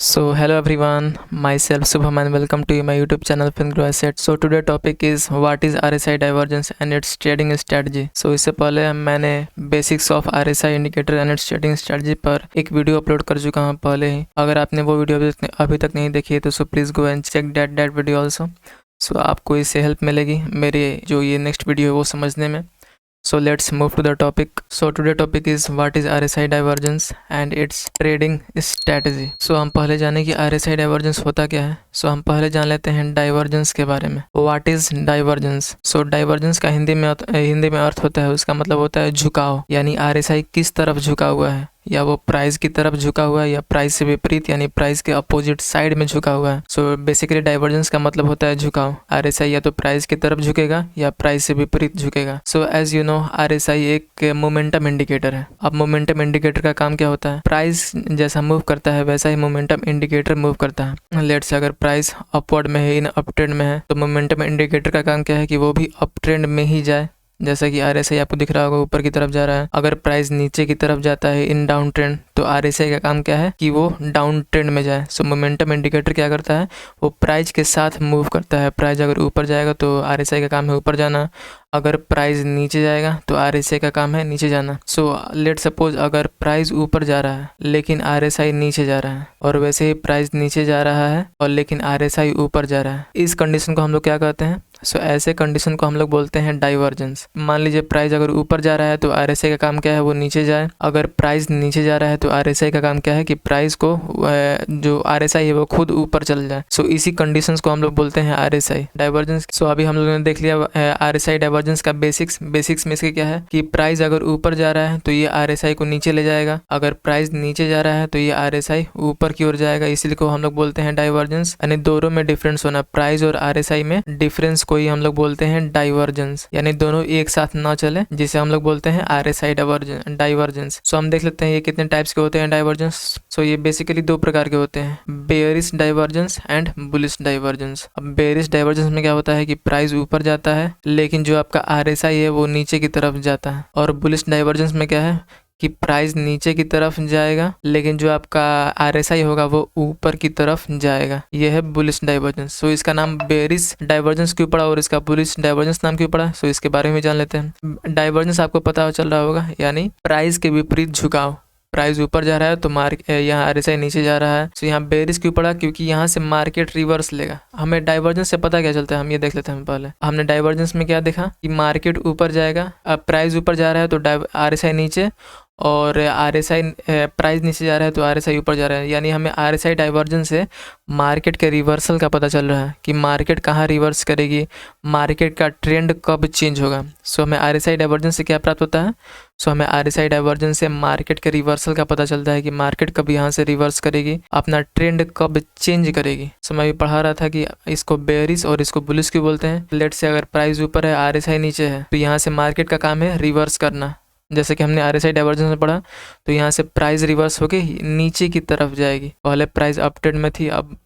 So hello everyone, myself Subham and welcome to my YouTube channel FinGrow Asset. So today topic is what is RSI divergence and its trading strategy. So इससे पहले मैंने basics of RSI indicator and it's trading strategy पर एक video upload कर चुका हूँ पहले ही। अगर आपने वो वीडियो अभी तक नहीं देखी है तो please go and check that video also. So आपको इससे हेल्प मिलेगी मेरे जो ये नेक्स्ट वीडियो है वो समझने में। So let's move to the topic. So today topic is what is RSI divergence and its trading strategy. So हम पहले जाने कि RSI divergence होता क्या है। So हम पहले जान लेते हैं divergence के बारे में। What is divergence? So divergence का हिंदी में अर्थ होता है, उसका मतलब होता है झुकाव, यानी RSI किस तरफ झुका हुआ है, या वो प्राइस की तरफ झुका हुआ है या प्राइस से विपरीत यानी प्राइस के अपोजिट साइड में झुका हुआ है। सो बेसिकली डाइवर्जेंस का मतलब होता है झुकाव। आरएसआई या तो प्राइस की तरफ झुकेगा या प्राइस से विपरीत झुकेगा। So as you know RSI एक मोमेंटम इंडिकेटर है। अब मोमेंटम इंडिकेटर का काम क्या होता है, प्राइस जैसा मूव करता है वैसा ही मोमेंटम इंडिकेटर मूव करता है। लेट्स से अगर प्राइस अपवर्ड में है, इन अप ट्रेंड में है, तो मोमेंटम इंडिकेटर का काम क्या है कि वो भी अप ट्रेंड में ही जाए। जैसा कि आरएसआई आपको दिख रहा होगा ऊपर की तरफ जा रहा है। अगर प्राइस नीचे की तरफ जाता है इन डाउन ट्रेंड, तो आरएसआई का काम क्या है कि वो डाउन ट्रेंड में जाए। सो मोमेंटम इंडिकेटर क्या करता है, वो प्राइस के साथ मूव करता है। प्राइस अगर ऊपर जाएगा तो आरएसआई का काम है ऊपर जाना, अगर प्राइस नीचे जाएगा तो आरएसआई का काम है नीचे जाना। सो लेट सपोज अगर प्राइस ऊपर जा रहा है लेकिन आरएसआई नीचे जा रहा है, और वैसे ही प्राइस नीचे जा रहा है और लेकिन आरएसआई ऊपर जा रहा है, इस कंडीशन को हम लोग क्या कहते हैं। सो ऐसे कंडीशन को हम लोग बोलते हैं डाइवर्जेंस। मान लीजिए प्राइस अगर ऊपर जा रहा है तो आरएसआई का काम क्या है, वो नीचे जाए। अगर प्राइस नीचे जा रहा है तो आरएसआई का काम क्या है कि प्राइस को जो आरएसआई है वो खुद ऊपर चल जाए। सो इसी कंडीशंस को हम लोग बोलते हैं आरएसआई डाइवर्जेंस। सो अभी हम लोगों ने देख लिया आरएसआई डाइवर्जेंस का बेसिक्स में इसके क्या है कि प्राइस अगर ऊपर जा रहा है तो ये आरएसआई को नीचे ले जाएगा, अगर प्राइस नीचे जा रहा है तो ये आरएसआई ऊपर की ओर जाएगा। इसीलिए को हम लोग बोलते हैं डाइवर्जेंस, यानी दोनों में डिफरेंस होना, प्राइस और आरएसआई में डिफरेंस को ही हम लोग बोलते हैं डाइवर्जेंस, यानी दोनों एक साथ ना चले, जिसे हम लोग बोलते हैं आरएसआई डाइवर्जेंस। सो हम देख लेते हैं ये कितने टाइप्स के होते हैं डाइवर्जेंस। सो ये बेसिकली दो प्रकार के होते हैं, bearish divergence and bullish divergence. अब बेयरिश डाइवर्जेंस में क्या होता है कि प्राइस ऊपर जाता है लेकिन जो आपका आरएसआई है वो नीचे की तरफ जाता है। और बुलिश डाइवर्जेंस में क्या है कि प्राइस नीचे की तरफ जाएगा लेकिन जो आपका आरएसआई होगा वो ऊपर की तरफ जाएगा। यह है बुलिश डाइवर्जेंस। सो इसका नाम बेयरिश डाइवर्जेंस क्यों पड़ा और इसका बुलिश डाइवर्जेंस नाम क्यों पड़ा, सो इसके बारे में जान लेते हैं। डाइवर्जेंस आपको पता चल रहा होगा, यानी प्राइस के विपरीत झुकाव। प्राइस ऊपर जा रहा है तो यहाँ आरएसआई नीचे जा रहा है। तो यहाँ बेयरिश क्यों पड़ा, क्योंकि यहाँ से मार्केट रिवर्स लेगा। हमें डाइवर्जेंस से पता क्या चलता है, हम ये देख लेते हैं। पहले हमने डाइवर्जेंस में क्या देखा कि मार्केट ऊपर जाएगा, अब प्राइस ऊपर जा रहा है तो आरएसआई नीचे, और आरएसआई प्राइस नीचे जा रहा है तो आरएसआई ऊपर जा रहा है। यानी हमें आरएसआई डाइवर्जेंस से मार्केट के रिवर्सल का पता चल रहा है कि मार्केट कहाँ रिवर्स करेगी, मार्केट का ट्रेंड कब चेंज होगा। सो हमें आरएसआई डाइवर्जेंस से क्या प्राप्त होता है, सो हमें आरएसआई डाइवर्जेंस से मार्केट के रिवर्सल का पता चलता है कि मार्केट कब यहाँ से रिवर्स करेगी, अपना ट्रेंड कब चेंज करेगी। सो मैं भी पढ़ा रहा था कि इसको बेयरिश और इसको बुलिश क्यों बोलते हैं। लेट से अगर प्राइस ऊपर है आरएसआई नीचे है तो यहाँ से मार्केट का काम है रिवर्स करना। जैसे कि हमने आरएसआई डाइवर्जेंस में पढ़ा, तो यहाँ से प्राइस रिवर्स होके नीचे की तरफ जाएगी। पहले प्राइस अप ट्रेंड में थी, अब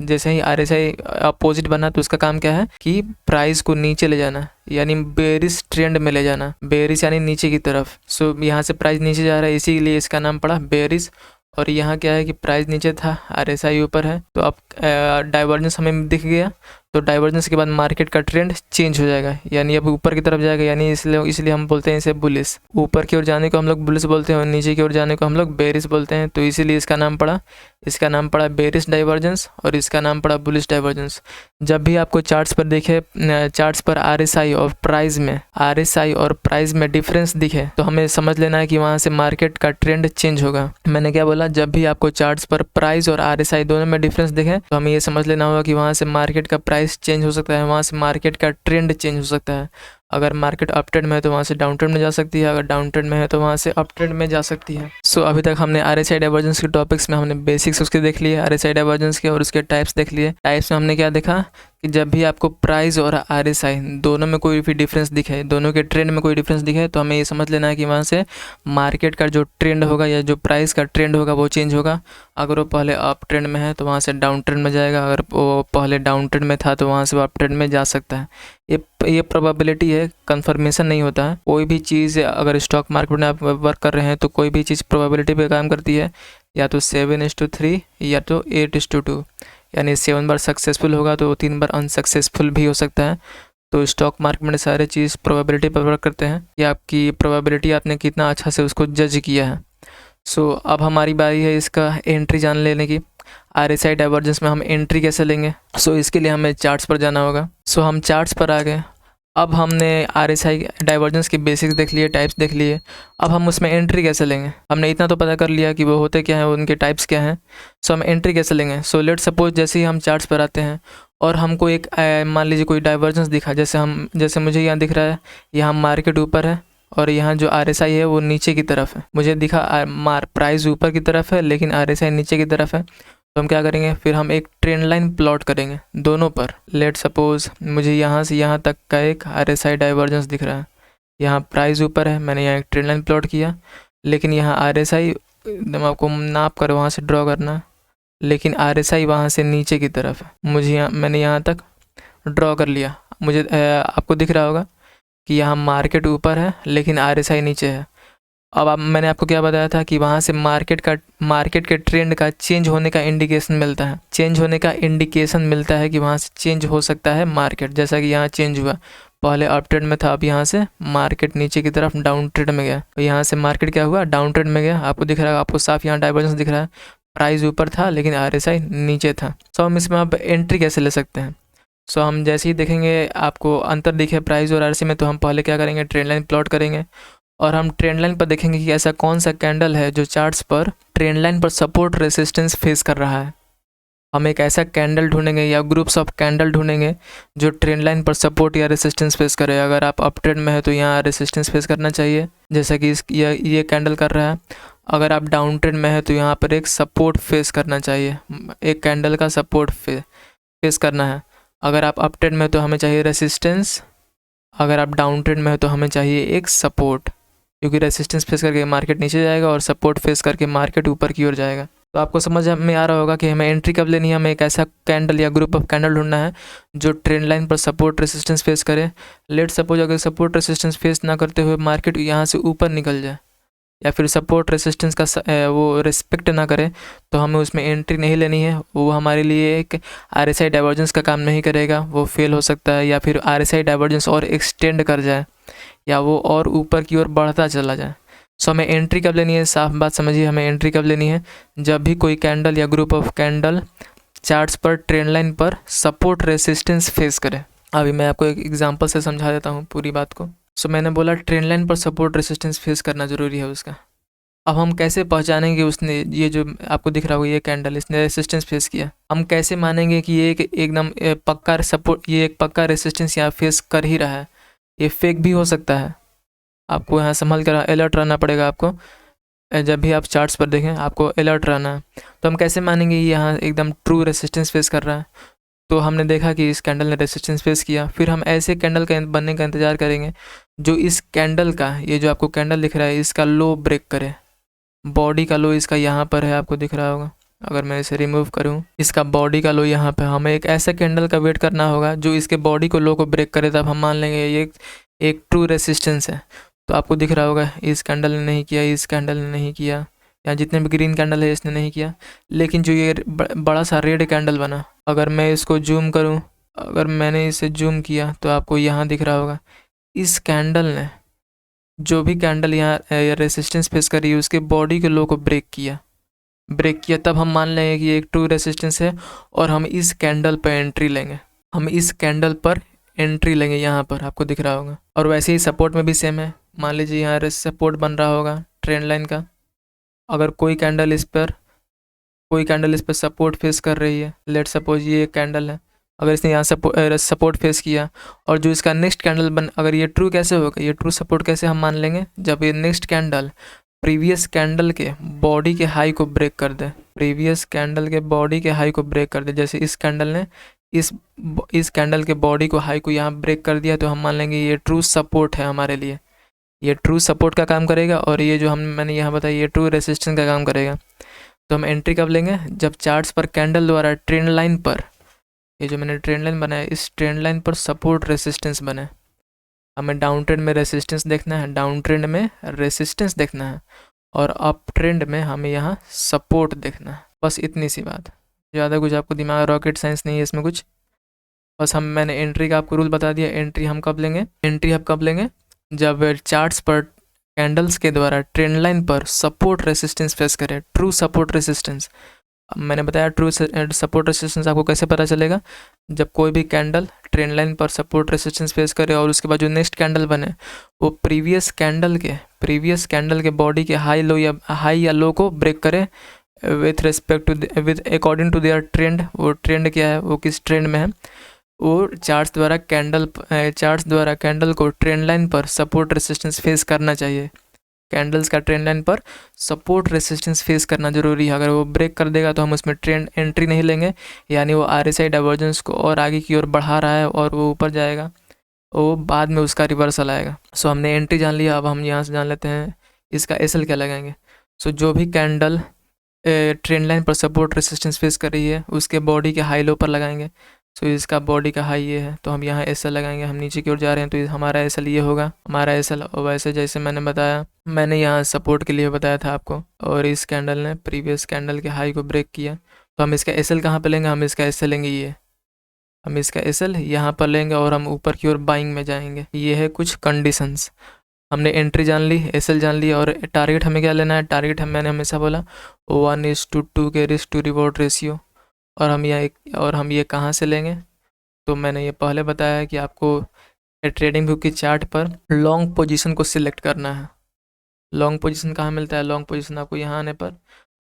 जैसे ही आरएसआई अपोजिट बना तो उसका काम क्या है कि प्राइस को नीचे ले जाना, यानी बेयरिश ट्रेंड में ले जाना। बेयरिश यानी नीचे की तरफ। सो यहाँ से प्राइस नीचे जा रहा है इसीलिए इसका नाम पड़ा बेयरिश। और यहाँ क्या है कि प्राइस नीचे था आरएसआई ऊपर है, तो अब डाइवर्जेंस हमें दिख गया। तो डाइवर्जेंस के बाद मार्केट का ट्रेंड चेंज हो जाएगा, यानी अब ऊपर की तरफ जाएगा, यानी इसलिए हम बोलते हैं इसे बुलिश। ऊपर की ओर जाने को हम लोग बुलिश बोलते हैं और नीचे की ओर जाने को हम लोग बेयरिश बोलते हैं। तो इसीलिए इसका नाम पड़ा बेयरिश डाइवर्जेंस और इसका नाम पड़ा बुलिश डाइवर्जेंस। जब भी आपको चार्ट्स पर दिखे, चार्ट्स पर आरएसआई और प्राइस में डिफरेंस दिखे, तो हमें समझ लेना है कि वहाँ से मार्केट का ट्रेंड चेंज होगा। मैंने क्या बोला, जब भी आपको चार्ट्स पर प्राइस और आरएसआई दोनों में डिफरेंस दिखे तो हमें ये समझ लेना होगा कि वहाँ से मार्केट का प्राइस चेंज हो सकता है, वहाँ से मार्केट का ट्रेंड चेंज हो सकता है। अगर मार्केट अप ट्रेंड में है तो वहाँ से डाउन ट्रेंड में जा सकती है, अगर डाउन ट्रेंड में है तो वहाँ से अप ट्रेंड में जा सकती है। सो अभी तक हमने आरएसआई डाइवर्जेंस के टॉपिक्स में हमने बेसिक्स उसके देख लिए, आरएसआई डाइवर्जेंस के, और उसके टाइप्स देख लिए। टाइप्स में हमने क्या देखा कि जब भी आपको प्राइस और आरएसआई दोनों में कोई भी डिफरेंस दिखे, दोनों के ट्रेंड में कोई डिफरेंस दिखे, तो हमें ये समझ लेना है कि वहाँ से मार्केट का जो ट्रेंड होगा या जो प्राइस का ट्रेंड होगा वो चेंज होगा। अगर वो पहले अप ट्रेंड में है तो वहाँ से डाउन ट्रेंड में जाएगा, अगर वो पहले डाउन ट्रेंड में था तो वहाँ से वो अप ट्रेंड में जा सकता है। ये प्रोबेबिलिटी है, कंफर्मेशन नहीं होता है। कोई भी चीज़ अगर स्टॉक मार्केट में आप वर्क कर रहे हैं तो कोई भी चीज़ प्रोबेबिलिटी पे काम करती है, या तो 7:3 या तो 8:2, यानी 7 बार सक्सेसफुल होगा तो 3 बार अनसक्सेसफुल भी हो सकता है। तो स्टॉक मार्केट में सारे चीज़ प्रोबेबिलिटी पर वर्क करते हैं कि आपकी प्रोबेबिलिटी आपने कितना अच्छा से उसको जज किया है। सो अब हमारी बारी है इसका एंट्री जान लेने की। RSI डाइवर्जेंस में हम एंट्री कैसे लेंगे? सो इसके लिए हमें चार्ट्स पर जाना होगा। सो हम चार्ट्स पर आ गए। अब हमने RSI डाइवर्जेंस के बेसिक्स देख लिए, टाइप्स देख लिए। अब हम उसमें एंट्री कैसे लेंगे? हमने इतना तो पता कर लिया कि वो होते क्या हैं, उनके टाइप्स क्या हैं। सो हम एंट्री कैसे लेंगे? सो लेट सपोज जैसे ही हम चार्ट्स पर आते हैं और हमको एक मान लीजिए कोई डाइवर्जेंस दिखा, जैसे मुझे यहाँ दिख रहा है, यहाँ मार्केट ऊपर है और यहाँ जो RSI है वो नीचे की तरफ है। मुझे दिखा प्राइस ऊपर की तरफ है लेकिन RSI नीचे की तरफ है। तो हम क्या करेंगे, फिर हम एक ट्रेंड लाइन प्लॉट करेंगे दोनों पर। लेट सपोज मुझे यहाँ से यहाँ तक का एक RSI डाइवर्जेंस दिख रहा है। यहाँ प्राइस ऊपर है, मैंने यहाँ एक ट्रेंड लाइन प्लॉट किया, लेकिन यहाँ RSI एकदम आपको नाप कर वहाँ से ड्रॉ करना, लेकिन RSI वहाँ से नीचे की तरफ है। मैंने यहाँ तक ड्रॉ कर लिया। मुझे आपको दिख रहा होगा कि यहाँ मार्केट ऊपर है लेकिन RSI नीचे है। अब मैंने आपको क्या बताया था कि वहाँ से मार्केट के ट्रेंड का चेंज होने का इंडिकेशन मिलता है कि वहाँ से चेंज हो सकता है मार्केट। जैसा कि यहाँ चेंज हुआ, पहले अप ट्रेंड में था, अब यहाँ से मार्केट नीचे की तरफ डाउन ट्रेंड में गया। तो यहाँ से मार्केट क्या हुआ, डाउन ट्रेंड में गया। आपको दिख रहा है, आपको साफ यहाँ डाइवर्जेंस दिख रहा है। प्राइस ऊपर था लेकिन RSI नीचे था। सो हम इसमें अब एंट्री कैसे ले सकते हैं? सो हम जैसे ही देखेंगे आपको अंतर दिखे प्राइस और RSI में, तो हम पहले क्या करेंगे, ट्रेंड लाइन प्लॉट करेंगे और हम ट्रेंड लाइन पर देखेंगे कि ऐसा कौन सा कैंडल है जो चार्ट्स पर ट्रेंड लाइन पर सपोर्ट रेसिस्टेंस फेस कर रहा है। हम एक ऐसा कैंडल ढूंढेंगे या ग्रुप्स ऑफ कैंडल ढूंढेंगे जो ट्रेंड लाइन पर सपोर्ट या रेसिस्टेंस फेस करे। अगर आप अप ट्रेंड में है तो यहाँ रेसिस्टेंस फेस करना चाहिए, जैसा कि ये कैंडल कर रहा है। अगर आप डाउन ट्रेंड में है तो यहाँ पर एक सपोर्ट फेस करना चाहिए, एक कैंडल का सपोर्ट फेस करना है। अगर आप अप ट्रेंड में तो हमें चाहिए रेसिस्टेंस, अगर आप डाउन ट्रेंड में हो तो हमें चाहिए एक सपोर्ट, क्योंकि रेसिस्टेंस फेस करके मार्केट नीचे जाएगा और सपोर्ट फेस करके मार्केट ऊपर की ओर जाएगा। तो आपको समझ में आ रहा होगा कि हमें एंट्री कब लेनी है। हमें एक ऐसा कैंडल या ग्रुप ऑफ कैंडल ढूंढना है जो ट्रेंड लाइन पर सपोर्ट रेसिस्टेंस फेस करे। लेट सपोज अगर सपोर्ट रेसिस्टेंस फेस ना करते हुए मार्केट यहाँ से ऊपर निकल जाए या फिर सपोर्ट रेसिस्टेंस का वो रिस्पेक्ट ना करे, तो हमें उसमें एंट्री नहीं लेनी है। वो हमारे लिए एक RSI डाइवर्जेंस का काम नहीं करेगा, वो फेल हो सकता है, या फिर RSI डाइवर्जेंस और एक्सटेंड कर जाए या वो और ऊपर की ओर बढ़ता चला जाए। सो हमें एंट्री कब लेनी है? साफ बात समझिए, हमें एंट्री कब लेनी है, जब भी कोई कैंडल या ग्रुप ऑफ कैंडल चार्ट्स पर ट्रेंड लाइन पर सपोर्ट रेसिस्टेंस फेस करे। अभी मैं आपको एक एग्जांपल से समझा देता हूँ पूरी बात को। सो मैंने बोला ट्रेंड लाइन पर सपोर्ट रेसिस्टेंस फेस करना ज़रूरी है उसका। अब हम कैसे पहचानेंगे उसने, ये जो आपको दिख रहा होगा ये कैंडल, इसने रेसिस्टेंस फेस किया, हम कैसे मानेंगे कि ये एकदम पक्का सपोर्ट, ये एक पक्का रेसिस्टेंस यहाँ फेस कर ही रहा है? ये फेक भी हो सकता है। आपको यहाँ संभल कर अलर्ट रहना पड़ेगा। आपको जब भी आप चार्ट्स पर देखें आपको अलर्ट रहना है। तो हम कैसे मानेंगे ये यहाँ एकदम ट्रू रेसिस्टेंस फेस कर रहा है? तो हमने देखा कि इस कैंडल ने रेसिस्टेंस फेस किया, फिर हम ऐसे कैंडल का बनने का इंतज़ार करेंगे जो इस कैंडल का, ये जो आपको कैंडल दिख रहा है, इसका लो ब्रेक करे। बॉडी का लो इसका यहाँ पर है, आपको दिख रहा होगा। अगर मैं इसे रिमूव करूँ, इसका बॉडी का लो यहाँ पे, हमें एक ऐसा कैंडल का वेट करना होगा जो इसके बॉडी को लो को ब्रेक करे, तब हम मान लेंगे ये एक ट्रू रेसिस्टेंस है। तो आपको दिख रहा होगा इस कैंडल ने नहीं किया, इस कैंडल ने नहीं किया, या जितने भी ग्रीन कैंडल है इसने नहीं किया, लेकिन जो ये बड़ा सा रेड कैंडल बना, अगर मैं इसको जूम करूं, अगर मैंने इसे जूम किया तो आपको यहाँ दिख रहा होगा इस कैंडल ने, जो भी कैंडल यहाँ रेसिस्टेंस फेस करी उसके बॉडी के लो को ब्रेक किया, तब हम मान लेंगे कि ये एक ट्रू रेसिस्टेंस है और हम इस कैंडल पर एंट्री लेंगे। यहाँ पर आपको दिख रहा होगा। और वैसे ही सपोर्ट में भी सेम है। मान लीजिए यहाँ सपोर्ट बन रहा होगा ट्रेंड लाइन का, अगर कोई कैंडल इस पर सपोर्ट फेस कर रही है, लेट सपोज ये कैंडल है, अगर इसने यहाँ सपोर्ट फेस किया और जो इसका नेक्स्ट कैंडल अगर ये ट्रू कैसे होगा, ये ट्रू सपोर्ट कैसे हम मान लेंगे, जब ये नेक्स्ट कैंडल प्रीवियस कैंडल के बॉडी के हाई को ब्रेक कर दे, जैसे इस कैंडल ने इस कैंडल के बॉडी को हाई को यहाँ ब्रेक कर दिया, तो हम मान लेंगे ये ट्रू सपोर्ट है हमारे लिए, ये ट्रू सपोर्ट का काम करेगा। और ये जो मैंने यहाँ बताया ये ट्रू रेसिस्टेंस का काम करेगा। तो हम एंट्री कब लेंगे, जब चार्ट्स पर कैंडल द्वारा ट्रेंड लाइन पर, ये जो मैंने ट्रेंड लाइन बनाया, इस ट्रेंड लाइन पर सपोर्ट रेसिस्टेंस बने। हमें डाउन ट्रेंड में रेसिस्टेंस देखना है, और अप ट्रेंड में हमें यहाँ सपोर्ट देखना है। बस इतनी सी बात, ज़्यादा कुछ आपको दिमाग रॉकेट साइंस नहीं है इसमें कुछ। बस मैंने एंट्री का आपको रूल बता दिया। एंट्री हम कब लेंगे जब चार्ट्स पर कैंडल्स के द्वारा ट्रेंड लाइन पर सपोर्ट रेसिस्टेंस फेस करे, ट्रू सपोर्ट रेसिस्टेंस। मैंने बताया ट्रू सपोर्ट रेसिस्टेंस आपको कैसे पता चलेगा, जब कोई भी कैंडल ट्रेंड लाइन पर सपोर्ट रेसिस्टेंस फेस करे और उसके बाद जो नेक्स्ट कैंडल बने वो प्रीवियस कैंडल के बॉडी के हाई या लो को ब्रेक करे with respect to with according to their trend. वो ट्रेंड क्या है, वो किस ट्रेंड में है, वो चार्ट्स द्वारा कैंडल को ट्रेंड लाइन पर सपोर्ट रेसिस्टेंस फेस करना चाहिए। कैंडल्स का ट्रेंड लाइन पर सपोर्ट रेसिस्टेंस फेस करना जरूरी है। अगर वो ब्रेक कर देगा तो हम उसमें ट्रेंड एंट्री नहीं लेंगे, यानी वो RSI डाइवर्जेंस को और आगे की ओर बढ़ा रहा है और वो ऊपर जाएगा, वो बाद में उसका रिवर्सल आएगा। सो हमने एंट्री जान लिया, अब हम यहाँ से जान लेते हैं इसका SL क्या लगाएंगे। सो जो भी कैंडल ट्रेंड लाइन पर सपोर्ट रेसिस्टेंस फेस कर रही है उसके बॉडी के हाई लो पर लगाएंगे। सो इसका बॉडी का हाई ये है तो हम यहाँ SL लगाएंगे। हम नीचे की ओर जा रहे हैं तो हमारा SL ये होगा, हमारा SL। और वैसे जैसे मैंने यहाँ सपोर्ट के लिए बताया था आपको, और इस कैंडल ने प्रीवियस कैंडल के हाई को ब्रेक किया, तो हम इसका SL कहाँ पे लेंगे, हम इसका SL लेंगे ये, हम इसका SL यहाँ पर लेंगे और हम ऊपर की ओर बाइंग में जाएंगे। ये है कुछ कंडीशंस। हमने एंट्री जान ली, SL जान लिया, और टारगेट हमें क्या लेना है। टारगेट मैंने हमेशा बोला 1:2 के रिस्क टू रिवॉर्ड रेशियो। और हम ये कहाँ से लेंगे, तो मैंने ये पहले बताया कि आपको ट्रेडिंग व्यू की चार्ट पर लॉन्ग पोजीशन को सिलेक्ट करना है। लॉन्ग पोजीशन कहाँ मिलता है, लॉन्ग पोजीशन आपको यहाँ आने पर,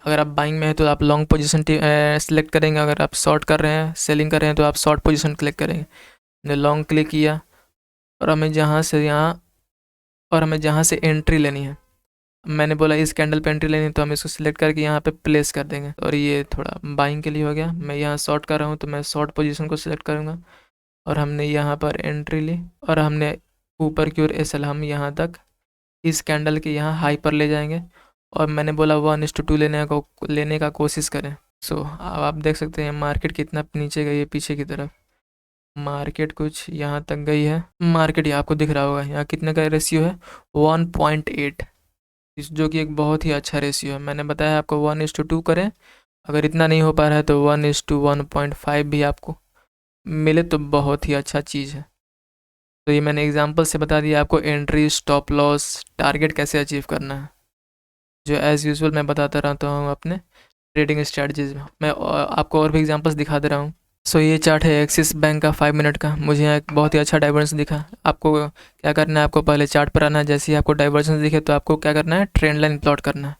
अगर आप बाइंग में है तो आप लॉन्ग पोजीशन सेलेक्ट करेंगे, अगर आप शॉर्ट कर रहे हैं, सेलिंग कर रहे हैं तो आप शॉर्ट पोजीशन क्लिक करेंगे। मैंने लॉन्ग क्लिक किया और हमें जहाँ से एंट्री लेनी है, मैंने बोला इस कैंडल पे एंट्री लेनी है, तो हम इसको सिलेक्ट करके यहाँ पे प्लेस कर देंगे। और ये थोड़ा बाइंग के लिए हो गया, मैं यहाँ शॉर्ट कर रहा हूँ तो मैं शॉर्ट पोजीशन को सिलेक्ट करूँगा और हमने यहाँ पर एंट्री ली और हमने ऊपर की ओर SL हम यहाँ तक इस कैंडल के यहाँ हाई पर ले जाएंगे और मैंने बोला 1:2 लेने का कोशिश करें। सो अब आप देख सकते हैं मार्केट कितना नीचे गई है, पीछे की तरफ मार्केट कुछ यहाँ तक गई है। मार्केट यहाँ आपको दिख रहा होगा, यहाँ कितने का रेशियो है 1.8, जो कि एक बहुत ही अच्छा रेशियो है। मैंने बताया आपको 1:2 करें, अगर इतना नहीं हो पा रहा है तो 1:1.5 भी आपको मिले तो बहुत ही अच्छा चीज़ है। तो ये मैंने एग्जांपल से बता दिया आपको एंट्री, स्टॉप लॉस, टारगेट कैसे अचीव करना है, जो एज़ यूजुअल मैं बताता रहता हूँ अपने ट्रेडिंग स्ट्रैटेजीज में। मैं आपको और भी एग्जांपल्स दिखा दे रहा हूँ। सो ये चार्ट है एक्सिस बैंक का 5 मिनट का। मुझे यहाँ एक बहुत ही अच्छा डाइवर्जेंस दिखा। आपको क्या करना है, आपको पहले चार्ट पर आना है, जैसे ही आपको डाइवर्जेंस दिखे तो आपको क्या करना है, ट्रेंड लाइन प्लॉट करना है,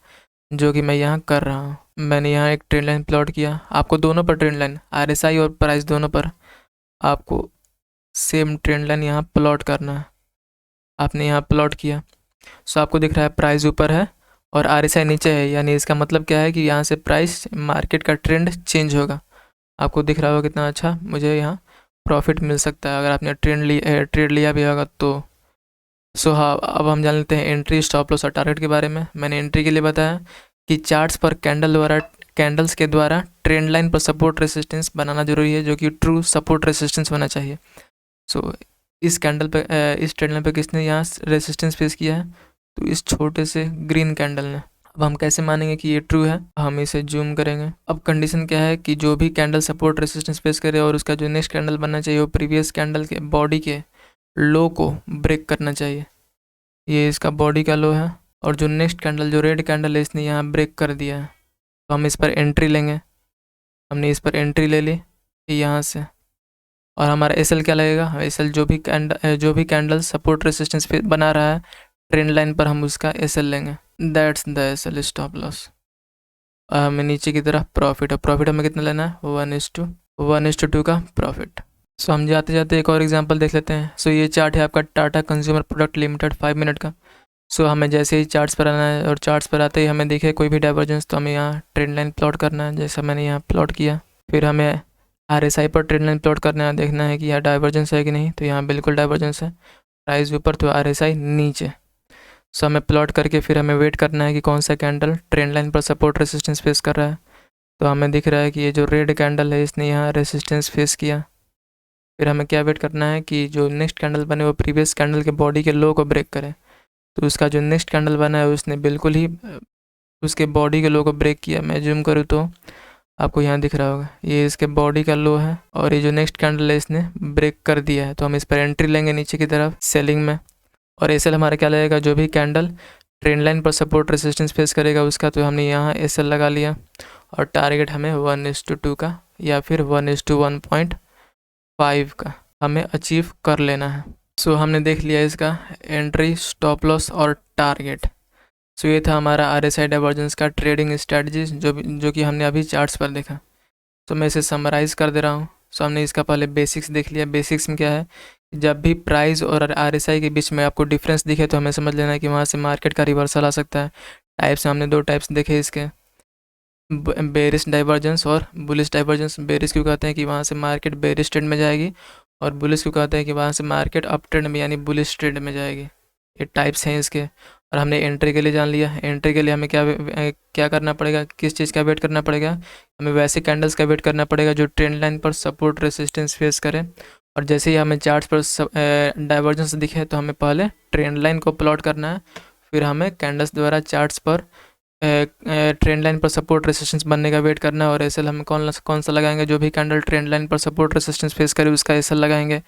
जो कि मैं यहाँ कर रहा हूँ। मैंने यहाँ एक ट्रेंड लाइन प्लॉट किया, आपको दोनों पर ट्रेंड लाइन RSI और प्राइस दोनों पर आपको सेम ट्रेंड लाइन यहाँ प्लॉट करना है। आपने यहाँ प्लॉट किया, सो आपको दिख रहा है प्राइस ऊपर है और RSI नीचे है, यानी इसका मतलब क्या है कि यहाँ से प्राइस मार्केट का ट्रेंड चेंज होगा। आपको दिख रहा होगा कितना अच्छा मुझे यहाँ प्रॉफिट मिल सकता है अगर आपने ट्रेड लिया भी होगा तो। सो हाँ, अब हम जान लेते हैं एंट्री, स्टॉप लॉस और टारगेट के बारे में। मैंने एंट्री के लिए बताया कि चार्ट्स पर कैंडल्स के द्वारा ट्रेंड लाइन पर सपोर्ट रेसिस्टेंस बनाना जरूरी है, जो कि ट्रू सपोर्ट रेसिस्टेंस होना चाहिए। सो इस ट्रेंड लाइन पे किसने यहाँ रेसिस्टेंस फेस किया है, तो इस छोटे से ग्रीन कैंडल ने। अब हम कैसे मानेंगे कि ये ट्रू है, हम इसे जूम करेंगे। अब कंडीशन क्या है कि जो भी कैंडल सपोर्ट रेसिस्टेंस फेस करे और उसका जो नेक्स्ट कैंडल बनना चाहिए वो प्रीवियस कैंडल के बॉडी के लो को ब्रेक करना चाहिए। ये इसका बॉडी का लो है और जो नेक्स्ट कैंडल, जो रेड कैंडल है, इसने यहाँ ब्रेक कर दिया है, तो हम इस पर एंट्री लेंगे। हमने इस पर एंट्री ले ली यहाँ से, और हमारा SL क्या लगेगा, SL जो भी कैंडल सपोर्ट रेसिस्टेंस बना रहा है ट्रेंड लाइन पर, हम उसका SL लेंगे। That's the SL stop loss. हमें नीचे की तरफ प्रॉफिट, और प्रॉफिट हमें कितना लेना है 1:2 का प्रॉफिट। सो हम जाते जाते एक और एग्जांपल देख लेते हैं। सो ये चार्ट है आपका Tata consumer product limited 5 minute का। सो हमें जैसे ही चार्ट्स पर आना है और चार्ट्स पर आते ही हमें दिखे कोई भी डाइवर्जेंस, तो हमें यहाँ ट्रेंड लाइन प्लॉट करना है, जैसा मैंने यहाँ प्लॉट किया। फिर हमें RSI पर ट्रेंड लाइन प्लॉट करना है, देखना है कि यहाँ डाइवर्जेंस है कि नहीं, तो यहाँ बिल्कुल डाइवर्जेंस है, प्राइस ऊपर तो RSI नीचे। सो हमें प्लॉट करके फिर हमें वेट करना है कि कौन सा कैंडल ट्रेंड लाइन पर सपोर्ट रेसिस्टेंस फेस कर रहा है। तो हमें दिख रहा है कि ये जो रेड कैंडल है इसने यहाँ रेसिस्टेंस फेस किया। फिर हमें क्या वेट करना है कि जो नेक्स्ट कैंडल बने वो प्रीवियस कैंडल के बॉडी के लो को ब्रेक करे। तो उसका जो नेक्स्ट कैंडल बना है उसने बिल्कुल ही उसके बॉडी के लो को ब्रेक किया। मैं जूम करूँ तो आपको यहाँ दिख रहा होगा, ये इसके बॉडी का लो है और ये जो नेक्स्ट कैंडल है इसने ब्रेक कर दिया है। तो हम इस पर एंट्री लेंगे नीचे की तरफ सेलिंग में, और एसएल हमारा क्या लगेगा, जो भी कैंडल ट्रेंड लाइन पर सपोर्ट रेजिस्टेंस फेस करेगा उसका। तो हमने यहाँ एसएल लगा लिया और टारगेट हमें 1:2 का या फिर 1:1.5 का हमें अचीव कर लेना है। सो हमने देख लिया इसका एंट्री, स्टॉप लॉस और टारगेट। सो ये था हमारा आरएसआई डाइवर्जेंस का ट्रेडिंग स्ट्रेटजी जो कि हमने अभी चार्ट्स पर देखा। तो मैं इसे समराइज़ कर दे रहा हूँ। सो हमने इसका पहले बेसिक्स देख लिया। बेसिक्स में क्या है, जब भी प्राइस और आरएसआई के बीच में आपको डिफरेंस दिखे तो हमें समझ लेना है कि वहाँ से मार्केट का रिवर्सल आ सकता है। टाइप्स हमने 2 टाइप्स देखे इसके, बेरिश डाइवर्जेंस और बुलिश डाइवर्जेंस। बेरिश क्यों कहते हैं कि वहाँ से मार्केट बेरिश ट्रेंड में जाएगी, और बुलिश क्यों कहते हैं कि वहाँ से मार्केट अप ट्रेंड में यानी बुलिश ट्रेंड में जाएगी। ये टाइप्स हैं इसके। और हमने एंट्री के लिए जान लिया। एंट्री के लिए हमें क्या करना पड़ेगा, किस चीज़ का वेट करना पड़ेगा, हमें वैसे कैंडल्स का वेट करना पड़ेगा जो ट्रेंड लाइन पर सपोर्ट रेसिस्टेंस फेस करें। और जैसे ही हमें चार्ट्स पर डाइवर्जेंस दिखे तो हमें पहले ट्रेंड लाइन को प्लॉट करना है, फिर हमें कैंडल्स द्वारा चार्ट्स पर ट्रेंड लाइन पर सपोर्ट रेसिस्टेंस बनने का वेट करना है। और एसएल हम कौन सा लगाएंगे, जो भी कैंडल ट्रेंड लाइन पर सपोर्ट रेसिस्टेंस फेस करे उसका एसएल लगाएंगे।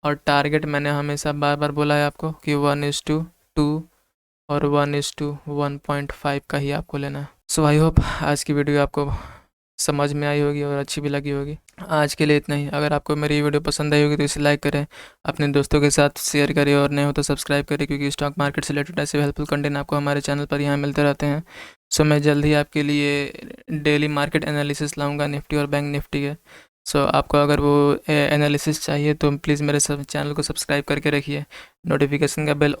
और टारगेट मैंने हमेशा बार बार बोला है आपको कि 1:2 और 1:1.5 का ही आपको लेना है। सो आई होप आज की वीडियो आपको समझ में आई होगी और अच्छी भी लगी होगी। आज के लिए इतना ही। अगर आपको मेरी वीडियो पसंद आई होगी तो इसे लाइक करें, अपने दोस्तों के साथ शेयर करें, और नए हो तो सब्सक्राइब करें, क्योंकि स्टॉक मार्केट से रिलेटेड ऐसे हेल्पफुल कंटेंट आपको हमारे चैनल पर यहाँ मिलते रहते हैं। सो मैं जल्द ही आपके लिए डेली मार्केट एनालिसिस लाऊंगा निफ्टी और बैंक निफ्टी के। सो आपको अगर वो एनालिसिस चाहिए तो प्लीज़ मेरे चैनल को सब्सक्राइब करके रखिए, नोटिफिकेशन का बेल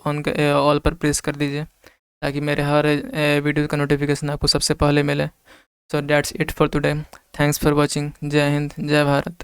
ऑल पर प्रेस कर दीजिए ताकि मेरे हर वीडियो का नोटिफिकेशन आपको सबसे पहले मिले। So that's it for today. Thanks for watching. जय हिंद, जय भारत।